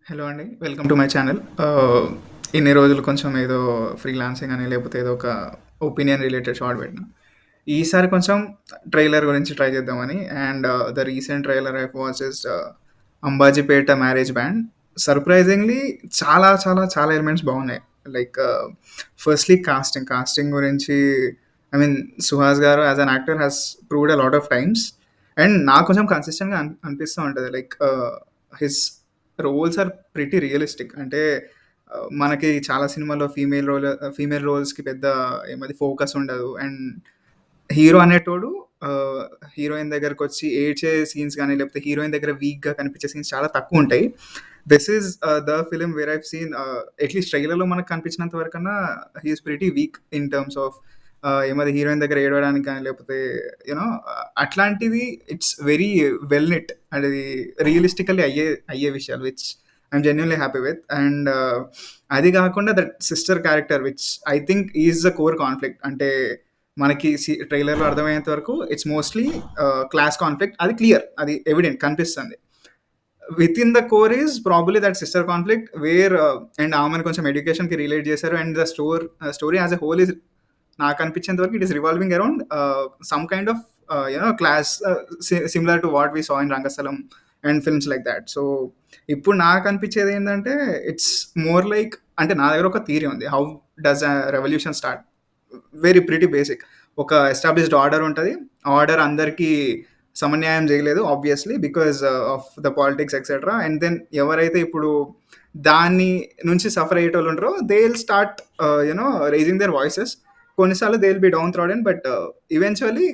Hello అండి. Welcome to my channel. ఇన్ని రోజులు కొంచెం ఏదో ఫ్రీలాన్సింగ్ అని లేకపోతే ఏదో ఒక ఒపీనియన్ రిలేటెడ్ షార్ట్ పెట్టినా. ఈసారి కొంచెం ట్రైలర్ గురించి ట్రై చేద్దామని. And the recent trailer I watch is 'Ambajipeta marriage band.' Surprisingly చాలా చాలా చాలా ఎలిమెంట్స్ బాగున్నాయి. లైక్ ఫస్ట్‌లీ కాస్టింగ్ గురించి ఐ మీన్ 'సుహాస్' గారు as an actor has proved a lot of times. And నాకు కొంచెం కన్సిస్టెంట్‌గా అనిపిస్తూ ఉంటది. Like his roles are pretty realistic. అంటే మనకి చాలా సినిమాల్లో ఫీమేల్ రోల్స్‌కి పెద్ద ఏమది ఫోకస్ ఉండదు. అండ్ హీరో అనేటోడు ఆహ్, హీరోయిన్ దగ్గరకొచ్చి ఏడ్చే సీన్స్ గాని, లేకపోతే హీరోయిన్ దగ్గర వీక్‌గా కనిపించే సీన్స్ చాలా తక్కువుంటాయి. This is the film where I've seen at least ట్రైలర్‌లో మనకు కనిపించినంత వరకన్నా he is pretty weak in terms of ఏమది హీరోయిన్ దగ్గర ఏడవడానికి గాని, లేకపోతే అట్లాంటివి ఇట్స్ వెరీ వెల్ నిట్. అది రియలిస్టికల్లీ అయ్యే విషయాలు which I'm genuinely happy with. And అది గాకుండా that sister character which I think is the core conflict. అంటే మనకి ట్రైలర్‌లో అర్థమయ్యేంత వరకు ఇట్స్ మోస్ట్‌లీ క్లాస్ కాన్‌ఫ్లిక్ట్. అది క్లియర్. అది ఎవిడెంట్ కనిపిస్తుంది. Within the core is probably that sister conflict where and ఆమెను కొంచెం ఎడ్యుకేషన్‌కి రిలేట్ చేశారు. And the story as a whole is నాకనిపించేంత వరకు it is revolving around some kind of class similar to what we saw in 'Rangasthalam' and films like that. So, ఇప్పుడు నాకనిపించేది ఏందంటే it's more like అంటే నా దగ్గర ఒక థియరీ ఉంది. How does a revolution start? Very pretty basic. ఒక established order ఉంటది. ఆర్డర్ అందరికీ సమన్యాయం చేయలేదు obviously because of the politics etcetera. And then ఎవరైతే ఇప్పుడు దాన్ని నుంచి సఫర్ అయ్యేటోళ్ళు ఉంటారో they will start raising their voices. కొన్నిసార్లు they will be down trodden but eventually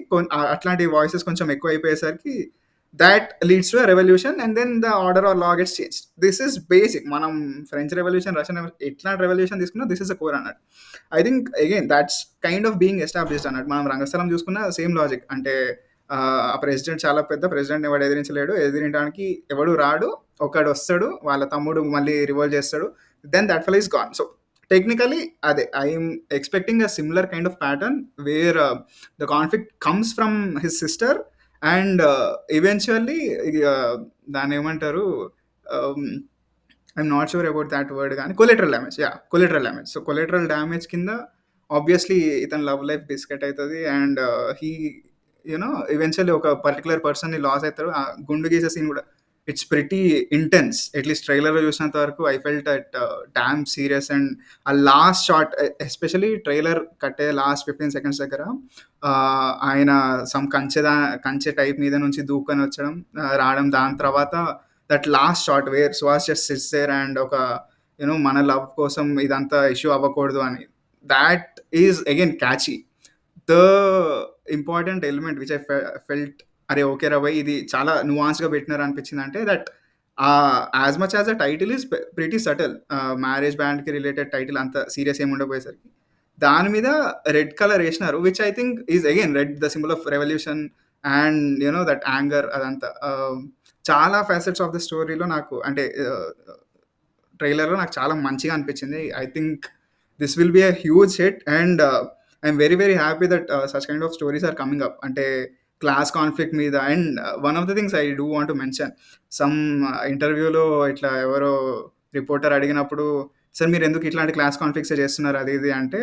అట్లాంటి వాయిసెస్ కొంచెం ఎక్కువైపోయేసరికి that leads to a revolution and then the order or law gets changed. This is basic. మనం French revolution, Russian ఎట్లాంటి revolution తీసుకున్నా this is the core అన్నట్టు. I think again that's kind of being established అన్నట్టు. మనం 'రంగస్థలం' చూసుకున్న same logic. అంటే ఆ president చాలా పెద్ద ప్రెసిడెంట్‌ని ఎవడు ఎదిరించలేడు. ఎదిరించడానికి ఎవడు రాడు. ఒకడొస్తాడు. వాళ్ళ తమ్ముడు మళ్ళీ రివోల్ట్ చేస్తాడు. Then that fellow is gone. So, technically అదే I am expecting a similar kind of pattern where the conflict comes from his sister and eventually దాన్నేమంటారు ah, I'm not sure about that word గానీ collateral damage. Yeah! Collateral damage. So, collateral damage కింద obviously ఇతని love life biscuit అయితది. And he eventually ఒక particular పర్సన్‌ని loss అయితాడు. ఆ గుండు గీసే సీన్ గూడా ఇట్స్ ప్రిటీ ఇంటెన్స్. అట్‌లీస్ట్ ట్రైలర్‌లో చూసినంత వరకు I felt that damn serious. And ఆ లాస్ట్ షాట్ ఎస్పెషల్లీ ట్రైలర్ కట్టే లాస్ట్ 15 సెకండ్స్ దగ్గర ఆయన సమ్ కంచె టైప్ మీద నుంచి దూకొని వచ్చడం, రావడం. దాని తర్వాత that last shot where Suhas just sits there and ఒక మన లవ్ కోసం ఇదంతా ఇష్యూ అవ్వకూడదు అని. That is again catchy. The important element which I felt అరే! ఓకే రా భయ్! ఇది చాలా నువాన్స్‌గా పెట్టినారు అనిపించిందంటే that as much as the title is pretty subtle. Marriage బ్యాండ్‌కి రిలేటెడ్ టైటిల్ అంత సీరియస్ ఏమి ఉండకపోయేసరికి, దాని మీద రెడ్ కలర్ ఏసినారు. Which I think is again red the symbol of revolution and that anger అదంతా. చాలా ఫాసెట్స్ ఆఫ్ ద స్టోరీలో నాకు అంటే ట్రైలర్‌లో నాకు చాలా మంచిగా అనిపించింది. I think this will be a huge hit. And I'm very very happy that such kind of stories are coming up. అంటే క్లాస్ కాన్‌ఫ్లిక్ట్ మీద. And one of the things I do want to mention some ఇంటర్వ్యూలో ఇట్లా ఎవరో reporter అడిగినప్పుడు, "sir మీరెందుకు ఇట్లాంటి class కాన్‌ఫ్లిక్ట్సే చేస్తున్నారు?" అది ఇది అంటే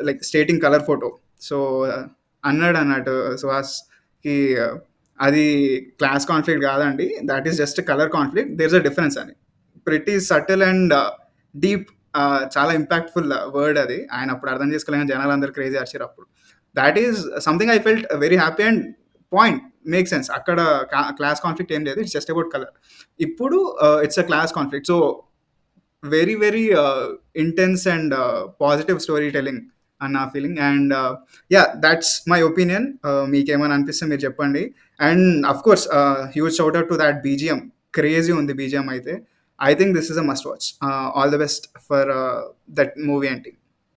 like stating colour photo. So, అన్నాడన్నట్టు సుహాస్‌కి, "అది క్లాస్ కాన్‌ఫ్లిక్ట్ కాదండి. That is just colour conflict. There is a difference" అని. Pretty subtle and deep. చాలా ఇంపాక్ట్‌ఫుల్ వర్డ్ అది. ఆయన అప్పుడు అర్థం చేసుకోలేని జనాలందరూ క్రేజీ అరిచిరప్పుడు. That is something I felt very happy. And point make sense. అక్కడ క్లాస్ కాన్‌ఫ్లిక్ట్ ఏం లేదు. It's just about colour. ఇప్పుడు it's a class conflict. So, very very intense and positive story telling అని నా feeling. And yeah! Thoughts my opinion. మీకేమైనా అనిపిస్తే మీరు చెప్పండి. And of course huge shout out to thought BGM. Crazy ఉంది BGM అయితే. I think this is a must watch. All the best for that movie and team.